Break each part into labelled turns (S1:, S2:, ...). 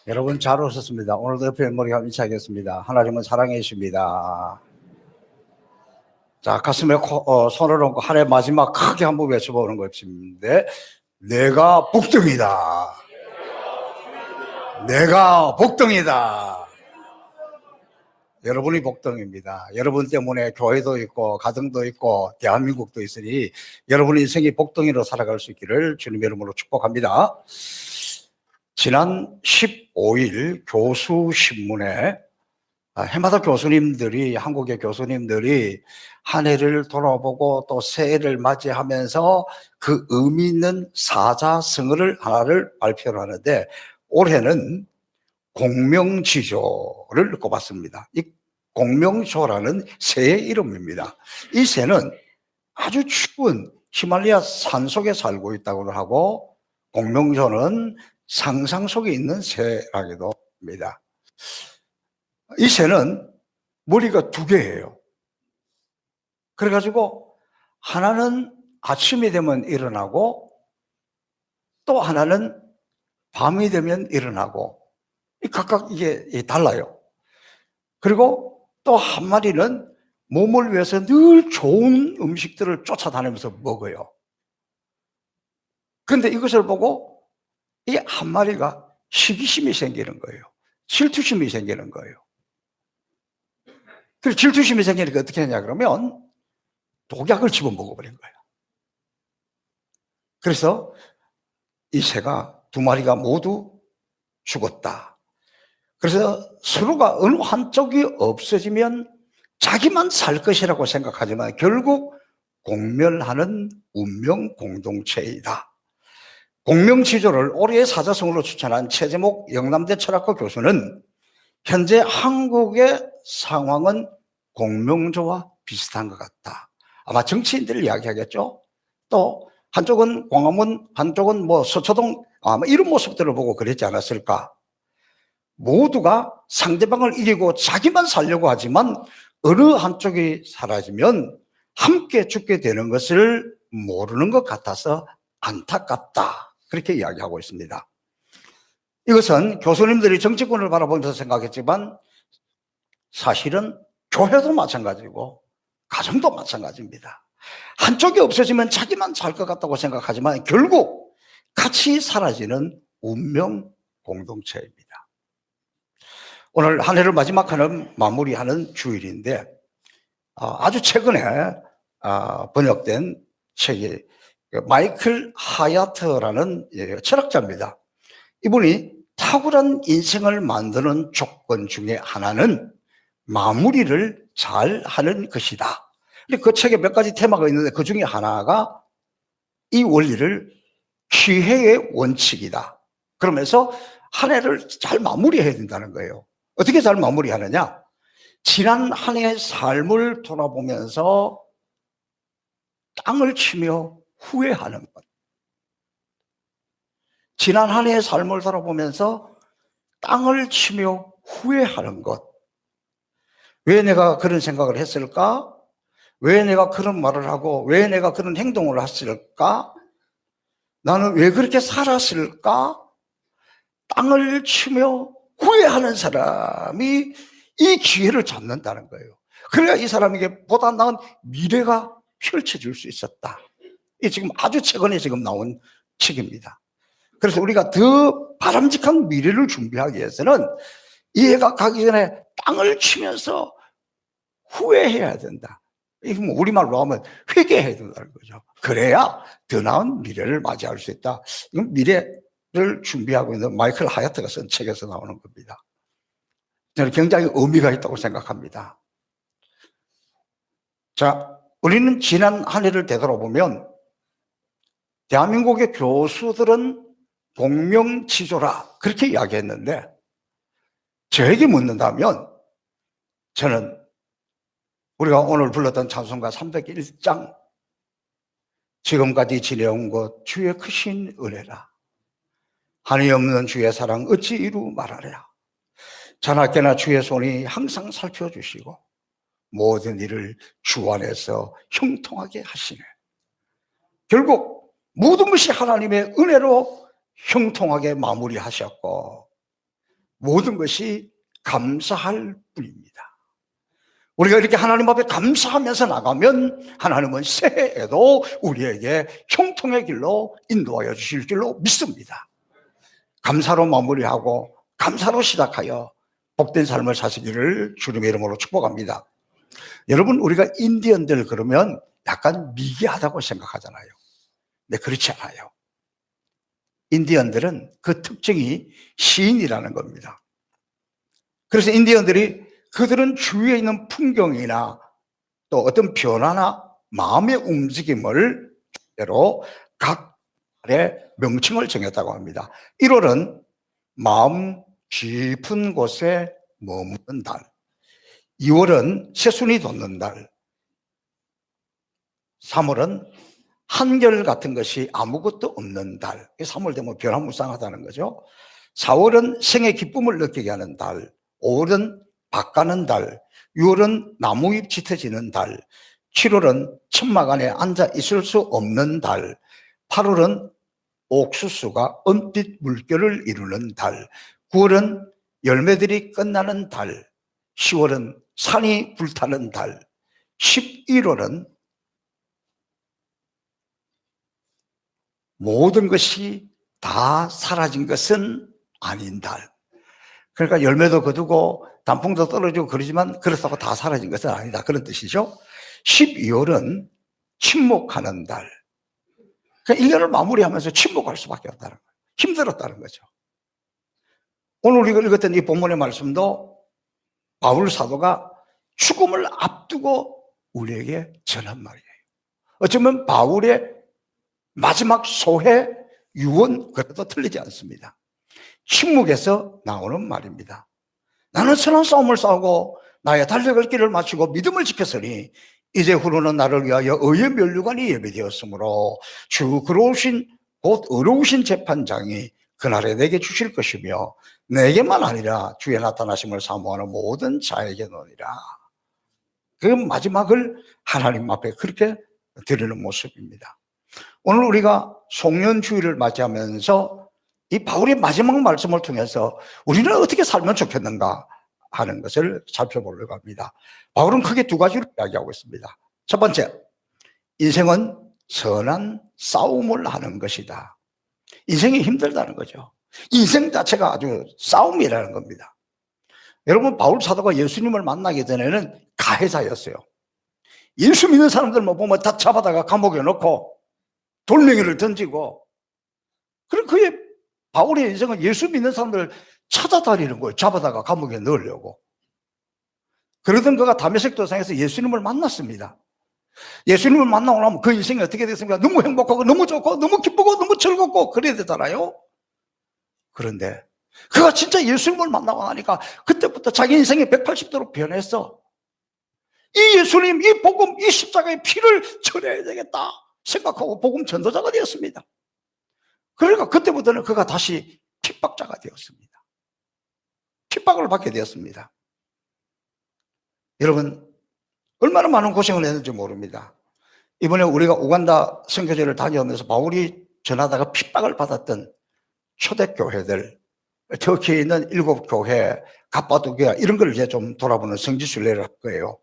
S1: 여러분 잘 오셨습니다. 오늘도 옆에 머리가 인사하겠습니다. 하나님은 사랑해 주십니다. 자, 가슴에 손을 얹고 한 해 마지막 크게 한번 외쳐보는 것인데, 내가 복등이다. 내가 복등이다. 여러분이 복등입니다. 여러분 때문에 교회도 있고 가정도 있고 대한민국도 있으니 여러분의 인생이 복등이로 살아갈 수 있기를 주님의 이름으로 축복합니다. 지난 15일 교수신문에 해마다 교수님들이, 한국의 교수님들이 한 해를 돌아보고 또 새해를 맞이하면서 그 의미 있는 사자성어를 하나를 발표를 하는데, 올해는 공명지조를 꼽았습니다. 이 공명조라는 새의 이름입니다. 이 새는 아주 추운 히말라야 산 속에 살고 있다고 하고, 공명조는 상상 속에 있는 새라기도 합니다. 이 새는 머리가 두 개예요. 그래가지고 하나는 아침이 되면 일어나고 또 하나는 밤이 되면 일어나고, 각각 이게 달라요. 그리고 또 한 마리는 몸을 위해서 늘 좋은 음식들을 쫓아다니면서 먹어요. 그런데 이것을 보고 이 한 마리가 시기심이 생기는 거예요. 질투심이 생기는 거예요. 그래서 질투심이 생기니까 어떻게 하냐 그러면 독약을 집어먹어버린 거예요. 그래서 이 새가 두 마리가 모두 죽었다. 그래서 서로가 어느 한쪽이 없어지면 자기만 살 것이라고 생각하지만 결국 공멸하는 운명 공동체이다. 공명지조를 올해의 사자성어로 추천한 최재목 영남대 철학과 교수는 현재 한국의 상황은 공명조와 비슷한 것 같다. 아마 정치인들 이야기하겠죠. 또 한쪽은 광화문, 한쪽은 서초동, 아마 이런 모습들을 보고 그랬지 않았을까. 모두가 상대방을 이기고 자기만 살려고 하지만 어느 한쪽이 사라지면 함께 죽게 되는 것을 모르는 것 같아서 안타깝다. 그렇게 이야기하고 있습니다. 이것은 교수님들이 정치권을 바라보면서 생각했지만 사실은 교회도 마찬가지고 가정도 마찬가지입니다. 한쪽이 없어지면 자기만 살 것 같다고 생각하지만 결국 같이 사라지는 운명 공동체입니다. 오늘 한 해를 마지막하는 마무리하는 주일인데, 아주 최근에 번역된 책이 마이클 하야트라는 철학자입니다. 이분이 탁월한 인생을 만드는 조건 중에 하나는 마무리를 잘 하는 것이다. 그 책에 몇 가지 테마가 있는데 그 중에 하나가 이 원리를 기회의 원칙이다. 그러면서 한 해를 잘 마무리해야 된다는 거예요. 어떻게 잘 마무리하느냐? 지난 한 해의 삶을 돌아보면서 땅을 치며 후회하는 것. 지난 한 해의 삶을 돌아보면서 땅을 치며 후회하는 것. 왜 내가 그런 생각을 했을까? 왜 내가 그런 말을 하고 왜 내가 그런 행동을 했을까? 나는 왜 그렇게 살았을까? 땅을 치며 후회하는 사람이 이 기회를 잡는다는 거예요. 그래야 이 사람에게 보다 나은 미래가 펼쳐질 수 있었다. 이 지금 아주 최근에 지금 나온 책입니다. 그래서 우리가 더 바람직한 미래를 준비하기 위해서는 이해가 가기 전에 땅을 치면서 후회해야 된다. 이거 우리말로 하면 회개해야 된다는 거죠. 그래야 더 나은 미래를 맞이할 수 있다. 이건 미래를 준비하고 있는 마이클 하야트가 쓴 책에서 나오는 겁니다. 저는 굉장히 의미가 있다고 생각합니다. 자, 우리는 지난 한 해를 되돌아보면 대한민국의 교수들은 공명지조라 그렇게 이야기했는데, 저에게 묻는다면 저는 우리가 오늘 불렀던 찬송가 301장 지금까지 지내온 것 주의 크신 은혜라, 한이 없는 주의 사랑 어찌 이루 말하랴, 자나깨나 주의 손이 항상 살펴주시고 모든 일을 주 안에서 형통하게 하시네. 결국 모든 것이 하나님의 은혜로 형통하게 마무리하셨고 모든 것이 감사할 뿐입니다. 우리가 이렇게 하나님 앞에 감사하면서 나가면 하나님은 새해에도 우리에게 형통의 길로 인도하여 주실 줄로 믿습니다. 감사로 마무리하고 감사로 시작하여 복된 삶을 사시기를 주님의 이름으로 축복합니다. 여러분, 우리가 인디언들 그러면 약간 미개하다고 생각하잖아요. 근데 그렇지 않아요. 인디언들은 그 특징이 시인이라는 겁니다. 그래서 인디언들이 그들은 주위에 있는 풍경이나 또 어떤 변화나 마음의 움직임을 대로 각 달의 명칭을 정했다고 합니다. 1월은 마음 깊은 곳에 머무는 달, 2월은 새순이 돋는 달, 3월은 한결같은 것이 아무것도 없는 달, 3월 되면 변화무쌍하다는 거죠. 4월은 생의 기쁨을 느끼게 하는 달, 5월은 밭가는 달, 6월은 나무잎 짙어지는 달, 7월은 천막 안에 앉아 있을 수 없는 달, 8월은 옥수수가 은빛 물결을 이루는 달, 9월은 열매들이 끝나는 달, 10월은 산이 불타는 달, 11월은 모든 것이 다 사라진 것은 아닌 달. 그러니까 열매도 거두고 단풍도 떨어지고 그러지만 그렇다고 다 사라진 것은 아니다, 그런 뜻이죠. 12월은 침묵하는 달. 그러니까 1년을 마무리하면서 침묵할 수밖에 없다는 거예요. 힘들었다는 거죠. 오늘 우리가 읽었던 이 본문의 말씀도 바울 사도가 죽음을 앞두고 우리에게 전한 말이에요. 어쩌면 바울의 마지막 소회, 유언, 그래도 틀리지 않습니다. 침묵에서 나오는 말입니다. 나는 선한 싸움을 싸우고 나의 달려갈 길을 마치고 믿음을 지켰으니 이제 후로는 나를 위하여 의의 면류관이 예비되었으므로 주 그러우신 곧 의로우신 재판장이 그날에 내게 주실 것이며 내게만 아니라 주의 나타나심을 사모하는 모든 자에게노니라. 그 마지막을 하나님 앞에 그렇게 드리는 모습입니다. 오늘 우리가 송년주일을 맞이하면서 이 바울의 마지막 말씀을 통해서 우리는 어떻게 살면 좋겠는가 하는 것을 살펴보려고 합니다. 바울은 크게 두 가지로 이야기하고 있습니다. 첫 번째, 인생은 선한 싸움을 하는 것이다. 인생이 힘들다는 거죠. 인생 자체가 아주 싸움이라는 겁니다. 여러분, 바울 사도가 예수님을 만나기 전에는 가해자였어요. 예수 믿는 사람들만 보면 다 잡아다가 감옥에 넣고 돌멩이를 던지고, 그럼 그의 바울의 인생은 예수 믿는 사람들을 찾아다니는 거예요. 잡아다가 감옥에 넣으려고. 그러던 그가 다메섹 도상에서 예수님을 만났습니다. 예수님을 만나고 나면 그 인생이 어떻게 됐습니까? 너무 행복하고 너무 좋고 너무 기쁘고 너무 즐겁고 그래야 되잖아요. 그런데 그가 진짜 예수님을 만나고 나니까 그때부터 자기 인생이 180도로 변했어. 이 예수님, 이 복음, 이 십자가의 피를 전해야 되겠다 생각하고 복음 전도자가 되었습니다. 그러니까 그때부터는 그가 다시 핍박자가 되었습니다. 핍박을 받게 되었습니다. 여러분, 얼마나 많은 고생을 했는지 모릅니다. 이번에 우리가 우간다 선교제를 다녀오면서 바울이 전하다가 핍박을 받았던 초대교회들, 터키에 있는 7교회, 갑바도기아 이런 걸 이제 좀 돌아보는 성지순례를 할 거예요.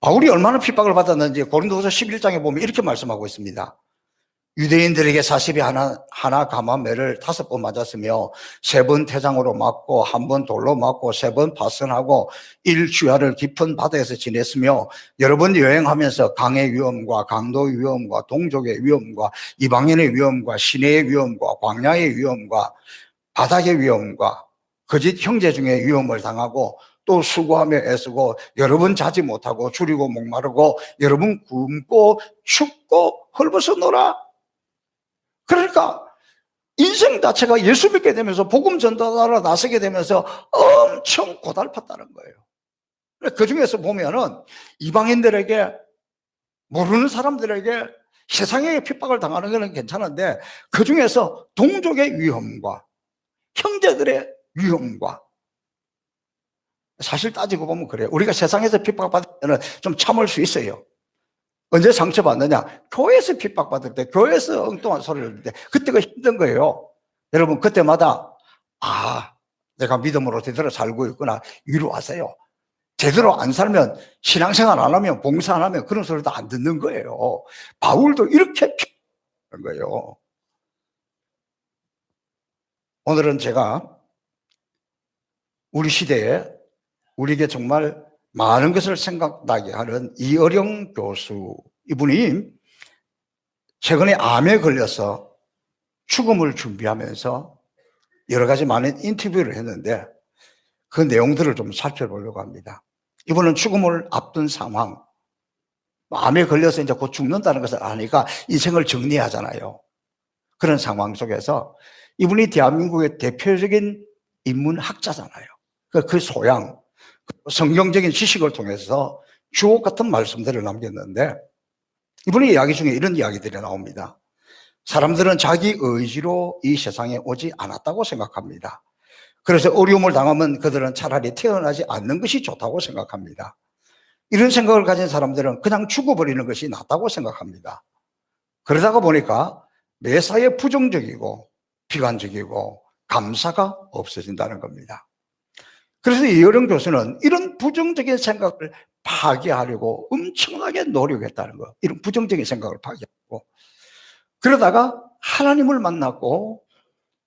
S1: 바울이 얼마나 핍박을 받았는지 고린도후서 11장에 보면 이렇게 말씀하고 있습니다. 유대인들에게 40이 하나 감한 매를 5번 맞았으며 3번 태장으로 맞고 1번 돌로 맞고 3번 파선하고 1주야를 깊은 바다에서 지냈으며 여러 번 여행하면서 강의 위험과 강도의 위험과 동족의 위험과 이방인의 위험과 시내의 위험과 광야의 위험과 바닥의 위험과 거짓 형제 중에 위험을 당하고 또 수고하며 애쓰고 여러 번 자지 못하고 줄이고 목마르고 여러 번 굶고 춥고 헐벗어 놀아. 그러니까 인생 자체가 예수 믿게 되면서 복음 전도하러 나서게 되면서 엄청 고달팠다는 거예요. 그 중에서 보면은 이방인들에게, 모르는 사람들에게 세상에 핍박을 당하는 것은 괜찮은데 그 중에서 동족의 위험과 형제들의 위험과, 사실 따지고 보면 그래요. 우리가 세상에서 핍박받으면 좀 참을 수 있어요. 언제 상처받느냐? 교회에서 핍박받을 때, 교회에서 엉뚱한 소리를 할 때, 그때가 힘든 거예요. 여러분, 그때마다 내가 믿음으로 제대로 살고 있구나 위로하세요. 제대로 안 살면, 신앙생활 안 하면, 봉사 안 하면 그런 소리도 안 듣는 거예요. 바울도 이렇게 피하는 거예요. 오늘은 제가 우리 시대에 우리에게 정말 많은 것을 생각나게 하는 이어령 교수, 이분이 최근에 암에 걸려서 죽음을 준비하면서 여러 가지 많은 인터뷰를 했는데 그 내용들을 좀 살펴보려고 합니다. 이분은 죽음을 앞둔 상황, 암에 걸려서 이제 곧 죽는다는 것을 아니까 인생을 정리하잖아요. 그런 상황 속에서 이분이 대한민국의 대표적인 인문학자잖아요. 그 소양, 성경적인 지식을 통해서 주옥 같은 말씀들을 남겼는데 이분의 이야기 중에 이런 이야기들이 나옵니다. 사람들은 자기 의지로 이 세상에 오지 않았다고 생각합니다. 그래서 어려움을 당하면 그들은 차라리 태어나지 않는 것이 좋다고 생각합니다. 이런 생각을 가진 사람들은 그냥 죽어버리는 것이 낫다고 생각합니다. 그러다가 보니까 매사에 부정적이고 비관적이고 감사가 없어진다는 겁니다. 그래서 이어령 교수는 이런 부정적인 생각을 파괴하려고 엄청나게 노력했다는 거. 이런 부정적인 생각을 파괴하고 그러다가 하나님을 만났고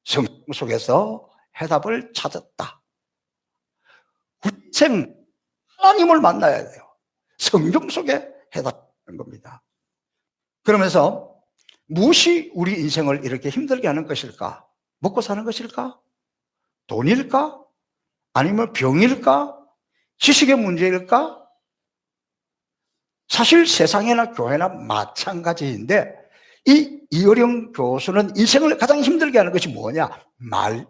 S1: 성경 속에서 해답을 찾았다. 구생 하나님을 만나야 돼요. 성경 속에 해답하는 겁니다. 그러면서 무엇이 우리 인생을 이렇게 힘들게 하는 것일까? 먹고 사는 것일까? 돈일까? 아니면 병일까? 지식의 문제일까? 사실 세상이나 교회나 마찬가지인데 이 이어령 교수는 인생을 가장 힘들게 하는 것이 뭐냐? 말,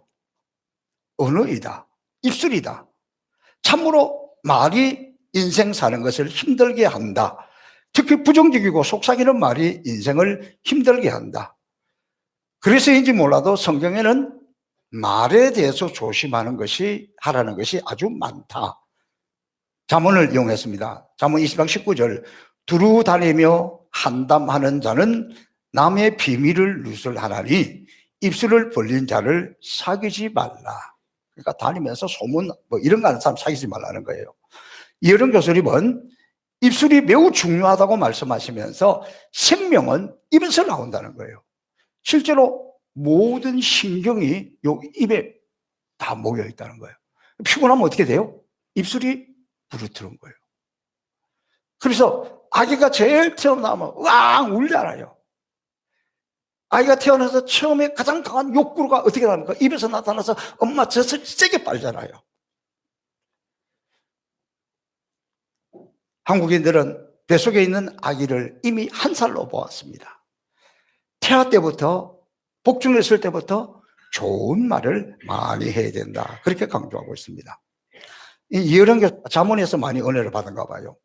S1: 언어이다, 입술이다. 참으로 말이 인생 사는 것을 힘들게 한다. 특히 부정적이고 속삭이는 말이 인생을 힘들게 한다. 그래서인지 몰라도 성경에는 말에 대해서 조심하는 것이, 하라는 것이 아주 많다. 잠언을 이용했습니다. 잠언 20장 19절. 두루 다니며 한담하는 자는 남의 비밀을 누설하나니 입술을 벌린 자를 사귀지 말라. 그러니까 다니면서 소문 뭐 이런 거 하는 사람 사귀지 말라는 거예요. 이어령 교수님은 입술이 매우 중요하다고 말씀하시면서 생명은 입에서 나온다는 거예요. 실제로 모든 신경이 요 입에 다 모여 있다는 거예요. 피곤하면 어떻게 돼요? 입술이 부르트는 거예요. 그래서 아기가 제일 태어나면 으앙 울잖아요. 아이가 태어나서 처음에 가장 강한 욕구가 어떻게 나옵니까? 입에서 나타나서 엄마 젖을 세게 빨잖아요. 한국인들은 뱃속에 있는 아기를 이미 1살로 보았습니다. 태아 때부터, 복중했을 때부터 좋은 말을 많이 해야 된다. 그렇게 강조하고 있습니다. 이어령 교수 잠언에서 많이 은혜를 받은가 봐요.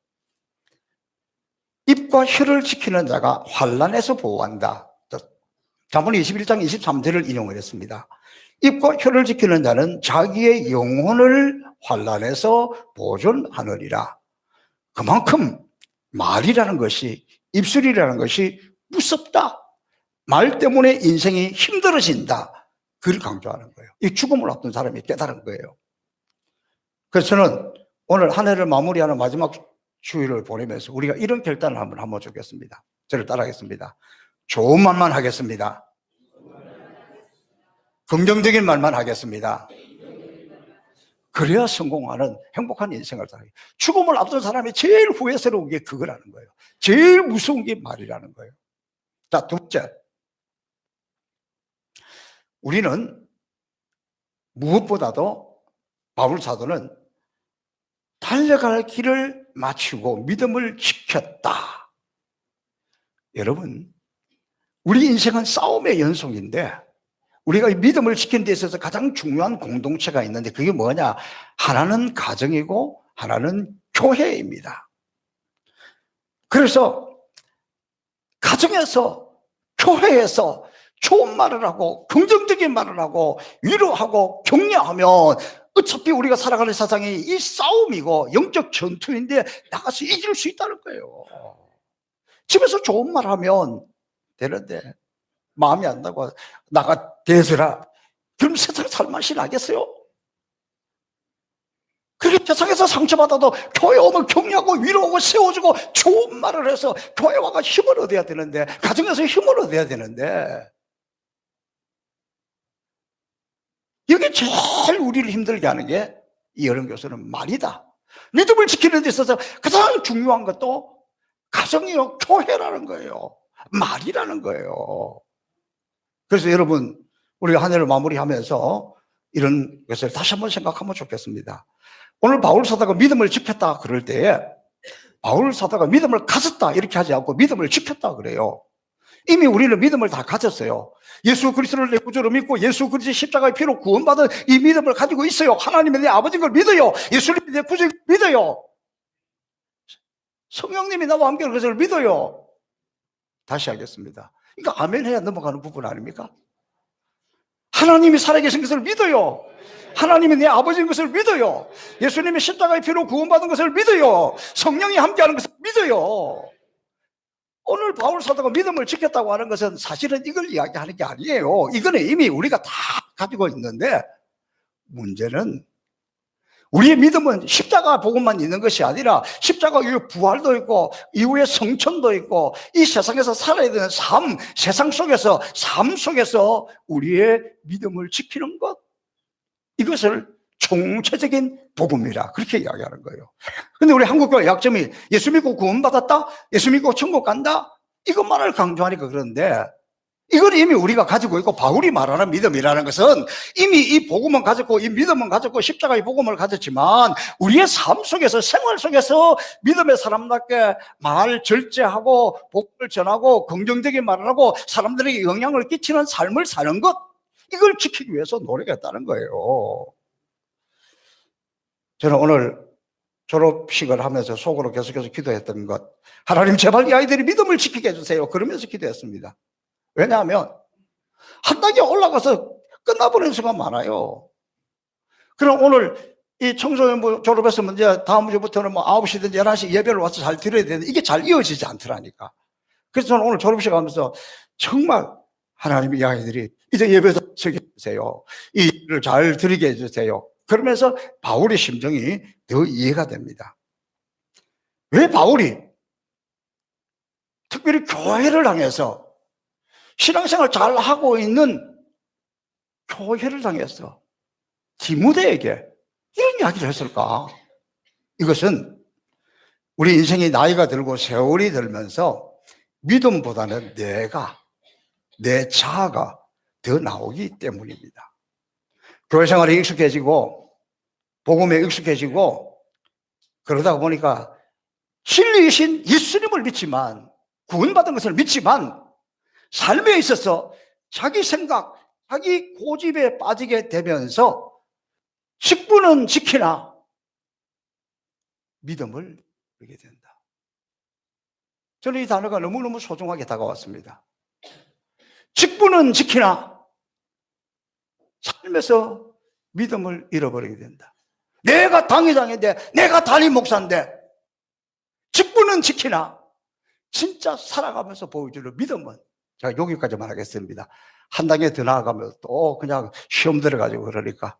S1: 입과 혀를 지키는 자가 환난에서 보호한다. 잠언 21장 23절을 인용을 했습니다. 입과 혀를 지키는 자는 자기의 영혼을 환난에서 보존하느니라. 그만큼 말이라는 것이, 입술이라는 것이 무섭다. 말 때문에 인생이 힘들어진다. 그걸 강조하는 거예요. 이 죽음을 앞둔 사람이 깨달은 거예요. 그래서 저는 오늘 한 해를 마무리하는 마지막 주일을 보내면서 우리가 이런 결단을 한번 주겠습니다. 저를 따라하겠습니다. 좋은 말만 하겠습니다. 긍정적인 말만 하겠습니다. 그래야 성공하는 행복한 인생을 살아요. 죽음을 앞둔 사람이 제일 후회스러운 게 그거라는 거예요. 제일 무서운 게 말이라는 거예요. 자, 둘째. 우리는 무엇보다도 바울 사도는 달려갈 길을 마치고 믿음을 지켰다. 여러분, 우리 인생은 싸움의 연속인데 우리가 믿음을 지키는 데 있어서 가장 중요한 공동체가 있는데 그게 뭐냐? 하나는 가정이고 하나는 교회입니다. 그래서 가정에서, 교회에서 좋은 말을 하고 긍정적인 말을 하고 위로하고 격려하면 어차피 우리가 살아가는 세상이 이 싸움이고 영적 전투인데 나가서 이길 수 있다는 거예요. 집에서 좋은 말 하면 되는데 마음이 안 나고 나가 대서라. 그럼 세상 살맛이 나겠어요? 그렇게 세상에서 상처받아도 교회 오면 격려하고 위로하고 세워주고 좋은 말을 해서 교회 와가 힘을 얻어야 되는데, 가정에서 힘을 얻어야 되는데, 여기 제일 우리를 힘들게 하는 게 이 여론교수는 말이다. 믿음을 지키는 데 있어서 가장 중요한 것도 가정이요, 교회라는 거예요. 말이라는 거예요. 그래서 여러분, 우리가 한 해를 마무리하면서 이런 것을 다시 한번 생각하면 좋겠습니다. 오늘 바울 사도가 믿음을 지켰다 그럴 때에 바울 사도가 믿음을 가졌다 이렇게 하지 않고 믿음을 지켰다 그래요. 이미 우리는 믿음을 다 가졌어요. 예수 그리스도를 내 구주로 믿고 예수 그리스도의 십자가의 피로 구원받은 이 믿음을 가지고 있어요. 하나님의 내 아버지인 걸 믿어요. 예수님이 내 구주를 믿어요. 성령님이 나와 함께 그것을 믿어요. 다시 하겠습니다. 그러니까 아멘 해야 넘어가는 부분 아닙니까? 하나님이 살아계신 것을 믿어요. 하나님이 내 아버지인 것을 믿어요. 예수님이 십자가의 피로 구원받은 것을 믿어요. 성령이 함께하는 것을 믿어요. 오늘 바울 사도가 믿음을 지켰다고 하는 것은 사실은 이걸 이야기하는 게 아니에요. 이거는 이미 우리가 다 가지고 있는데, 문제는 우리의 믿음은 십자가 복음만 있는 것이 아니라 십자가 이후에 부활도 있고 이후에 성천도 있고 이 세상에서 살아야 되는 삶, 세상 속에서 삶 속에서 우리의 믿음을 지키는 것, 이것을 총체적인 복음이라 그렇게 이야기하는 거예요. 근데 우리 한국교회 약점이 예수 믿고 구원받았다, 예수 믿고 천국 간다, 이것만을 강조하니까 그런데, 이건 이미 우리가 가지고 있고, 바울이 말하는 믿음이라는 것은 이미 이 복음은 가졌고 이 믿음은 가졌고 십자가의 복음을 가졌지만 우리의 삶 속에서, 생활 속에서 믿음의 사람답게 말 절제하고 복음을 전하고 긍정적인 말을 하고 사람들에게 영향을 끼치는 삶을 사는 것, 이걸 지키기 위해서 노력했다는 거예요. 저는 오늘 졸업식을 하면서 속으로 계속해서 기도했던 것, 하나님 제발 이 아이들이 믿음을 지키게 해주세요, 그러면서 기도했습니다. 왜냐하면 한 단계 올라가서 끝나버리는 수가 많아요. 그럼 오늘 이 청소년부 졸업했으면 이제 다음 주부터는 뭐 9시든지 11시 예배를 와서 잘 드려야 되는데 이게 잘 이어지지 않더라니까. 그래서 저는 오늘 졸업식 하면서 정말 하나님이 이 아이들이 이제 예배도 서게 해주세요, 이 일을 잘 드리게 해주세요, 그러면서 바울의 심정이 더 이해가 됩니다. 왜 바울이 특별히 교회를 향해서, 신앙생활 잘 하고 있는 교회를 향해서 디모데에게 이런 이야기를 했을까? 이것은 우리 인생이 나이가 들고 세월이 들면서 믿음보다는 내 자아가 더 나오기 때문입니다. 교회 생활에 익숙해지고 복음에 익숙해지고 그러다 보니까 진리이신 예수님을 믿지만, 구원받은 것을 믿지만 삶에 있어서 자기 생각, 자기 고집에 빠지게 되면서 직분은 지키나 믿음을 버리게 된다. 저는 이 단어가 너무너무 소중하게 다가왔습니다. 직분은 지키나 삶에서 믿음을 잃어버리게 된다. 내가 당회장인데, 내가 담임 목사인데 직분은 지키나 진짜 살아가면서 보여주는 믿음은, 제가 여기까지만 하겠습니다. 한 단계 더 나아가면 또 그냥 시험 들어가지고 그러니까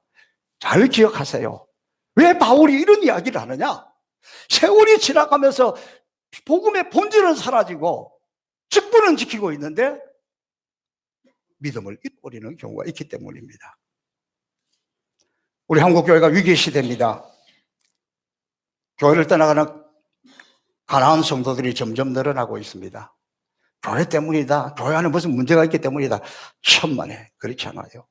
S1: 잘 기억하세요. 왜 바울이 이런 이야기를 하느냐? 세월이 지나가면서 복음의 본질은 사라지고 직분은 지키고 있는데 믿음을 잃어버리는 경우가 있기 때문입니다. 우리 한국교회가 위기 시대입니다. 교회를 떠나가는 가난한 성도들이 점점 늘어나고 있습니다. 교회 때문이다, 교회 안에 무슨 문제가 있기 때문이다, 천만에 그렇지 않아요.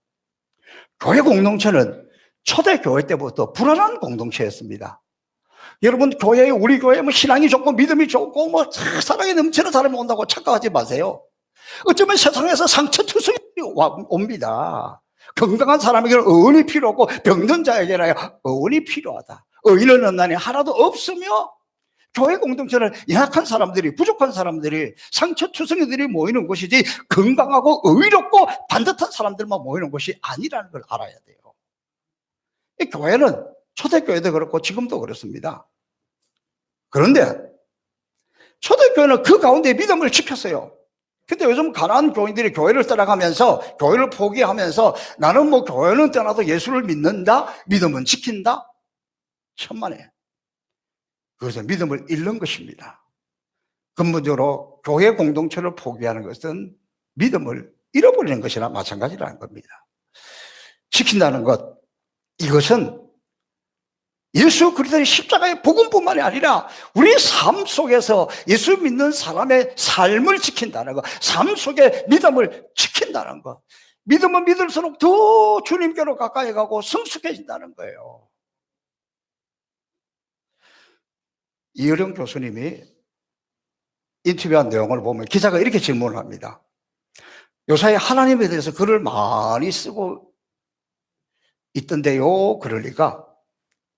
S1: 교회 공동체는 초대교회 때부터 불안한 공동체였습니다. 여러분, 우리 교회에 뭐 신앙이 좋고 믿음이 좋고 뭐 사랑이 넘치는 사람이 온다고 착각하지 마세요. 어쩌면 세상에서 상처투성이 옵니다. 건강한 사람에게는 의원이 필요하고 병든 자에게는 의원이 필요하다. 의인은 없나니 하나도 없으며, 교회 공동체는 연약한 사람들이, 부족한 사람들이, 상처투성이들이 모이는 곳이지 건강하고 의롭고 반듯한 사람들만 모이는 곳이 아니라는 걸 알아야 돼요. 이 교회는 초대교회도 그렇고 지금도 그렇습니다. 그런데 초대교회는 그 가운데 믿음을 지켰어요. 근데 요즘 가난한 교인들이 교회를 떠나가면서, 교회를 포기하면서 나는 뭐 교회는 떠나도 예수를 믿는다, 믿음은 지킨다. 천만에. 그것은 믿음을 잃는 것입니다. 근본적으로 교회 공동체를 포기하는 것은 믿음을 잃어버리는 것이나 마찬가지라는 겁니다. 지킨다는 것, 이것은 예수 그리스도의 십자가의 복음뿐만이 아니라 우리 삶 속에서 예수 믿는 사람의 삶을 지킨다는 것, 삶 속에 믿음을 지킨다는 것, 믿음은 믿을수록 더 주님께로 가까이 가고 성숙해진다는 거예요. 이어령 교수님이 인터뷰한 내용을 보면 기자가 이렇게 질문을 합니다. 요사이 하나님에 대해서 글을 많이 쓰고 있던데요. 그러니까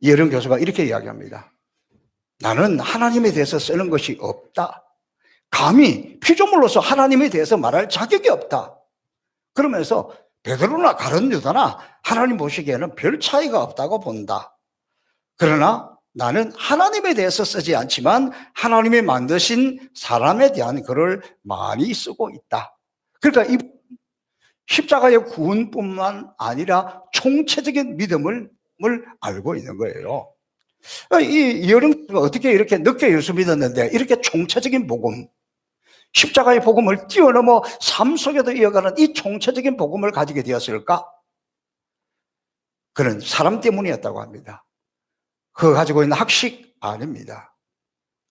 S1: 이어령 교수가 이렇게 이야기합니다. 나는 하나님에 대해서 쓰는 것이 없다. 감히 피조물로서 하나님에 대해서 말할 자격이 없다. 그러면서 베드로나 다른 유다나 하나님 보시기에는 별 차이가 없다고 본다. 그러나 나는 하나님에 대해서 쓰지 않지만 하나님이 만드신 사람에 대한 글을 많이 쓰고 있다. 그러니까 이 십자가의 구원뿐만 아니라 총체적인 믿음을 알고 있는 거예요. 이어령가 어떻게 이렇게 늦게 예수 믿었는데 이렇게 총체적인 복음, 십자가의 복음을 뛰어넘어 삶 속에도 이어가는 이 총체적인 복음을 가지게 되었을까? 그는 사람 때문이었다고 합니다. 그가 가지고 있는 학식 아닙니다.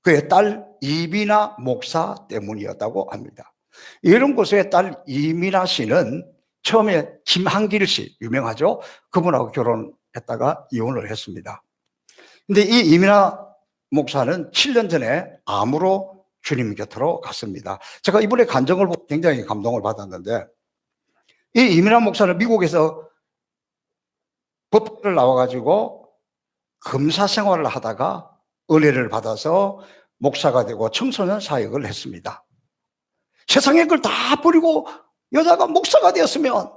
S1: 그의 딸 이미나 목사 때문이었다고 합니다. 이런 곳의 딸 이미나 씨는 처음에 김한길 씨, 유명하죠? 그분하고 결혼했다가 이혼을 했습니다. 근데 이 이미나 목사는 7년 전에 암으로 주님 곁으로 갔습니다. 제가 이분의 간증을 보고 굉장히 감동을 받았는데, 이 이미나 목사는 미국에서 법대를 나와가지고 검사 생활을 하다가 은혜를 받아서 목사가 되고 청소년 사역을 했습니다. 세상의 걸 다 버리고 여자가 목사가 되었으면,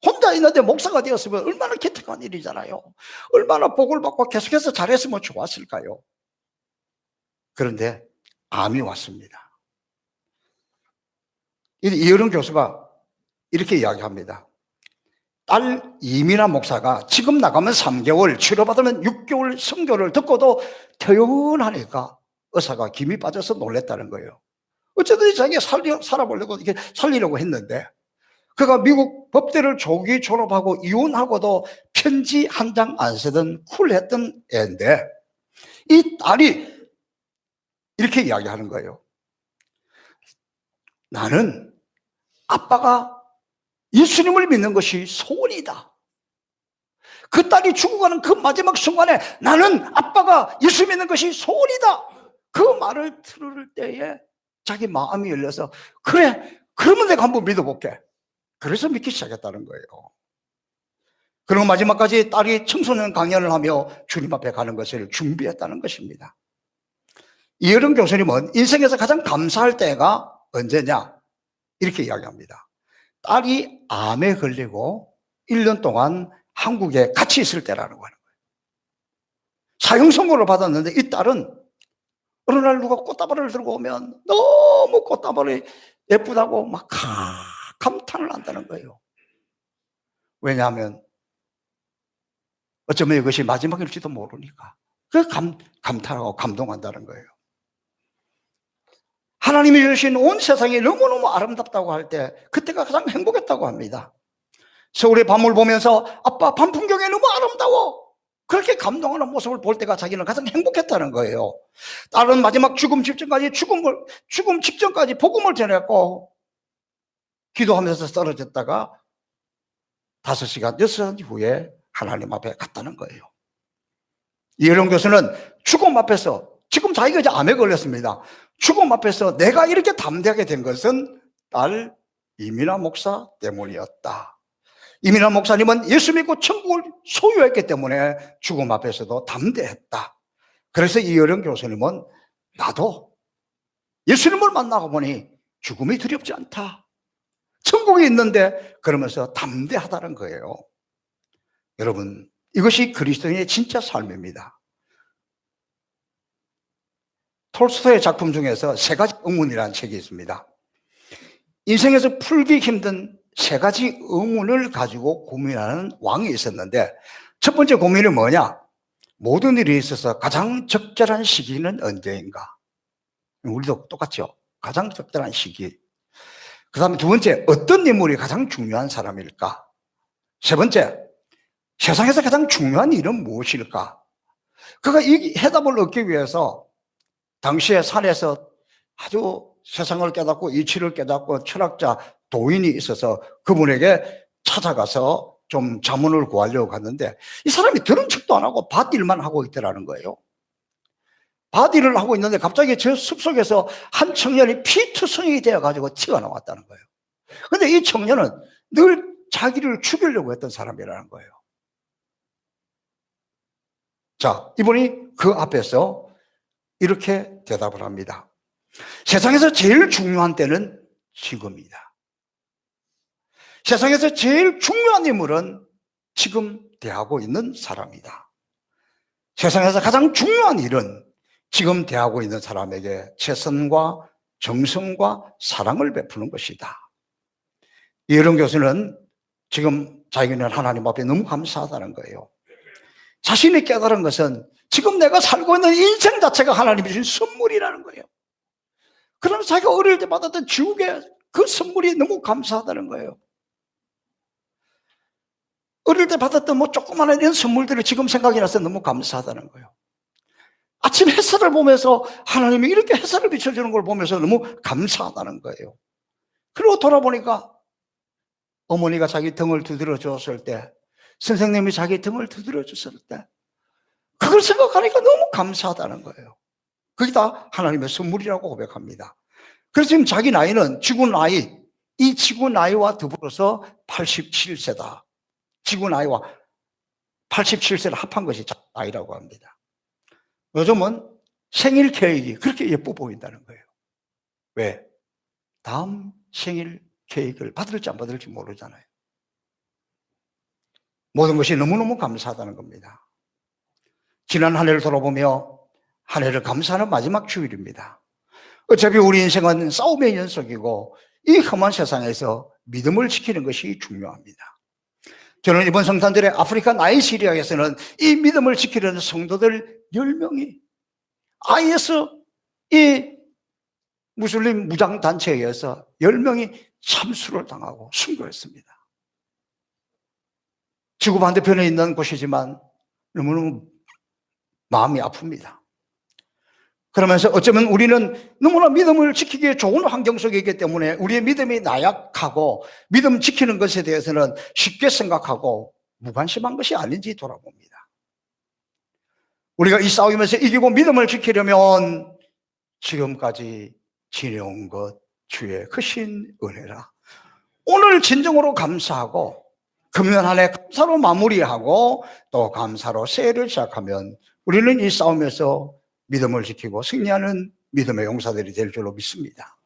S1: 혼자 있는데 목사가 되었으면 얼마나 기특한 일이잖아요. 얼마나 복을 받고 계속해서 잘했으면 좋았을까요? 그런데 암이 왔습니다. 이어령 교수가 이렇게 이야기합니다. 딸 이미나 목사가 지금 나가면 3개월, 치료받으면 6개월 선교를 듣고도 퇴원하니까 의사가 김이 빠져서 놀랬다는 거예요. 어쨌든 자기가 살아보려고 이렇게 살리려고 했는데, 그가 미국 법대를 조기 졸업하고 이혼하고도 편지 한 장 안 쓰던 쿨했던 애인데, 이 딸이 이렇게 이야기하는 거예요. 나는 아빠가 예수님을 믿는 것이 소원이다. 그 딸이 죽어가는 그 마지막 순간에 나는 아빠가 예수 믿는 것이 소원이다. 그 말을 들을 때에 자기 마음이 열려서, 그래, 그러면 내가 한번 믿어볼게. 그래서 믿기 시작했다는 거예요. 그리고 마지막까지 딸이 청소년 강연을 하며 주님 앞에 가는 것을 준비했다는 것입니다. 이어령 교수님은 인생에서 가장 감사할 때가 언제냐? 이렇게 이야기합니다. 딸이 암에 걸리고 1년 동안 한국에 같이 있을 때라는 거예요. 사형 선고를 받았는데 이 딸은 어느 날 누가 꽃다발을 들고 오면 너무 꽃다발이 예쁘다고 막 감탄을 한다는 거예요. 왜냐하면 어쩌면 이것이 마지막일지도 모르니까 그 감탄하고 감동한다는 거예요. 하나님이 주신 온 세상이 너무너무 아름답다고 할 때 그때가 가장 행복했다고 합니다. 서울의 밤을 보면서 아빠 밤 풍경이 너무 아름다워, 그렇게 감동하는 모습을 볼 때가 자기는 가장 행복했다는 거예요. 딸은 마지막 죽음 직전까지 복음을 전했고 기도하면서 쓰러졌다가 5시간, 6시간 후에 하나님 앞에 갔다는 거예요. 이어령 교수는 죽음 앞에서, 지금 자기가 이제 암에 걸렸습니다. 죽음 앞에서 내가 이렇게 담대하게 된 것은 딸 이미나 목사 때문이었다. 이미나 목사님은 예수 믿고 천국을 소유했기 때문에 죽음 앞에서도 담대했다. 그래서 이어령 교수님은 나도 예수님을 만나고 보니 죽음이 두렵지 않다, 천국이 있는데, 그러면서 담대하다는 거예요. 여러분, 이것이 그리스도인의 진짜 삶입니다. 톨스토이의 작품 중에서 3가지 의문이라는 책이 있습니다. 인생에서 풀기 힘든 3가지 의문을 가지고 고민하는 왕이 있었는데, 첫 번째 고민은 뭐냐? 모든 일에 있어서 가장 적절한 시기는 언제인가? 우리도 똑같죠. 가장 적절한 시기. 그 다음에 두 번째, 어떤 인물이 가장 중요한 사람일까? 세 번째, 세상에서 가장 중요한 일은 무엇일까? 그가 이 해답을 얻기 위해서 당시에 산에서 아주 세상을 깨닫고 이치를 깨닫고 철학자 도인이 있어서 그분에게 찾아가서 좀 자문을 구하려고 갔는데 이 사람이 들은 척도 안 하고 밭일만 하고 있더라는 거예요. 밭일을 하고 있는데 갑자기 저 숲속에서 한 청년이 피투성이 되어가지고 튀어나왔다는 거예요. 근데 이 청년은 늘 자기를 죽이려고 했던 사람이라는 거예요. 자, 이분이 그 앞에서 이렇게 대답을 합니다. 세상에서 제일 중요한 때는 지금이다. 세상에서 제일 중요한 인물은 지금 대하고 있는 사람이다. 세상에서 가장 중요한 일은 지금 대하고 있는 사람에게 최선과 정성과 사랑을 베푸는 것이다. 이혜령 교수는 지금 자기는 하나님 앞에 너무 감사하다는 거예요. 자신이 깨달은 것은 지금 내가 살고 있는 인생 자체가 하나님이 주신 선물이라는 거예요. 그러면서 자기가 어릴 때 받았던 지옥의 그 선물이 너무 감사하다는 거예요. 어릴 때 받았던 뭐 조그마한 이런 선물들이 지금 생각이 나서 너무 감사하다는 거예요. 아침 햇살을 보면서 하나님이 이렇게 햇살을 비춰주는 걸 보면서 너무 감사하다는 거예요. 그리고 돌아보니까 어머니가 자기 등을 두드려 줬을 때, 선생님이 자기 등을 두드려 줬을 때 그걸 생각하니까 너무 감사하다는 거예요. 그게 다 하나님의 선물이라고 고백합니다. 그래서 지금 자기 나이는 지구 나이, 이 지구 나이와 더불어서 87세다. 지구 나이와 87세를 합한 것이 나이라고 합니다. 요즘은 생일 케이크 그렇게 예뻐 보인다는 거예요. 왜? 다음 생일 케이크를 받을지 안 받을지 모르잖아요. 모든 것이 너무너무 감사하다는 겁니다. 지난 한 해를 돌아보며 한 해를 감사하는 마지막 주일입니다. 어차피 우리 인생은 싸움의 연속이고 이 험한 세상에서 믿음을 지키는 것이 중요합니다. 저는 이번 성탄절에 아프리카 나이지리아에서는 이 믿음을 지키려는 성도들 10명이 IS 이 무슬림 무장단체에 의해서 10명이 참수를 당하고 순교했습니다. 지구 반대편에 있는 곳이지만 너무너무 마음이 아픕니다. 그러면서 어쩌면 우리는 너무나 믿음을 지키기에 좋은 환경 속에 있기 때문에 우리의 믿음이 나약하고 믿음 지키는 것에 대해서는 쉽게 생각하고 무관심한 것이 아닌지 돌아봅니다. 우리가 이 싸움에서 이기고 믿음을 지키려면 지금까지 지내온 것 주의 크신 은혜라. 오늘 진정으로 감사하고 금년 한 해 감사로 마무리하고 또 감사로 새해를 시작하면 우리는 이 싸움에서 믿음을 지키고 승리하는 믿음의 용사들이 될 줄로 믿습니다.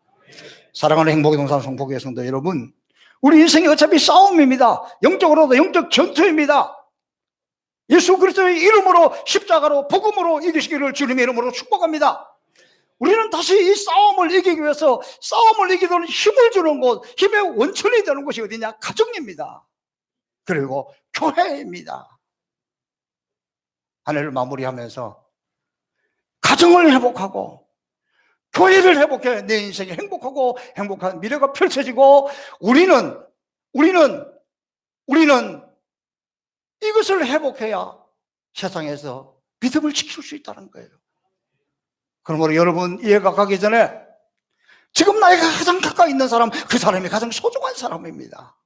S1: 사랑하는 행복의 동산 성폭의 성도 여러분, 우리 인생이 어차피 싸움입니다. 영적으로도 영적 전투입니다. 예수 그리스도의 이름으로 십자가로 복음으로 이기시기를 주님의 이름으로 축복합니다. 우리는 다시 이 싸움을 이기기 위해서 싸움을 이기도록 힘을 주는 곳, 힘의 원천이 되는 곳이 어디냐? 가정입니다. 그리고 교회입니다. 한 해를 마무리하면서 가정을 회복하고 교회를 회복해 내 인생이 행복하고 행복한 미래가 펼쳐지고 우리는 이것을 회복해야 세상에서 믿음을 지킬 수 있다는 거예요. 그러므로 여러분 이해가 가기 전에 지금 나이가 가장 가까이 있는 사람, 그 사람이 가장 소중한 사람입니다.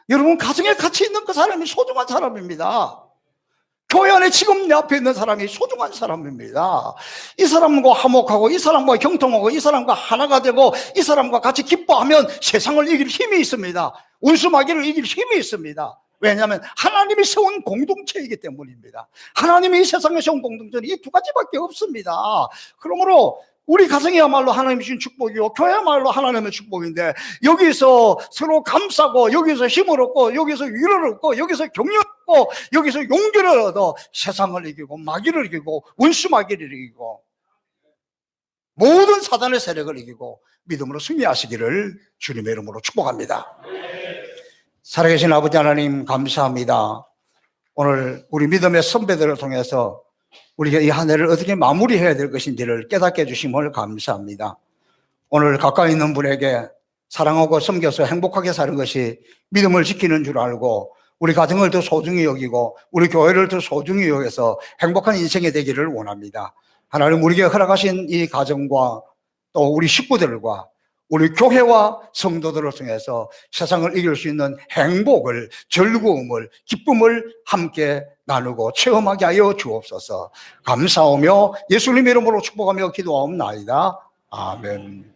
S1: 여러분 가정에 같이 있는 그 사람이 소중한 사람입니다. 교회 안에 지금 내 앞에 있는 사람이 소중한 사람입니다. 이 사람과 화목하고 이 사람과 경통하고 이 사람과 하나가 되고 이 사람과 같이 기뻐하면 세상을 이길 힘이 있습니다. 원수마귀를 이길 힘이 있습니다. 왜냐하면 하나님이 세운 공동체이기 때문입니다. 하나님이 이 세상에 세운 공동체는 이 두 가지밖에 없습니다. 그러므로 우리 가정이야말로 하나님이 주신 축복이고 교회야말로 하나님의 축복인데 여기서 서로 감싸고 여기서 힘을 얻고 여기서 위로를 얻고 여기서 격려를 얻고 여기서 용기를 얻어 세상을 이기고 마귀를 이기고 원수 마귀를 이기고 모든 사단의 세력을 이기고 믿음으로 승리하시기를 주님의 이름으로 축복합니다. 살아계신 아버지 하나님 감사합니다. 오늘 우리 믿음의 선배들을 통해서 우리가 이 한 해를 어떻게 마무리해야 될 것인지를 깨닫게 해주심을 감사합니다. 오늘 가까이 있는 분에게 사랑하고 섬겨서 행복하게 사는 것이 믿음을 지키는 줄 알고 우리 가정을 더 소중히 여기고 우리 교회를 더 소중히 여겨서 행복한 인생이 되기를 원합니다. 하나님 우리에게 허락하신 이 가정과 또 우리 식구들과 우리 교회와 성도들을 통해서 세상을 이길 수 있는 행복을, 즐거움을, 기쁨을 함께 나누고 체험하게 하여 주옵소서. 감사하며 예수님 이름으로 축복하며 기도하옵나이다. 아멘.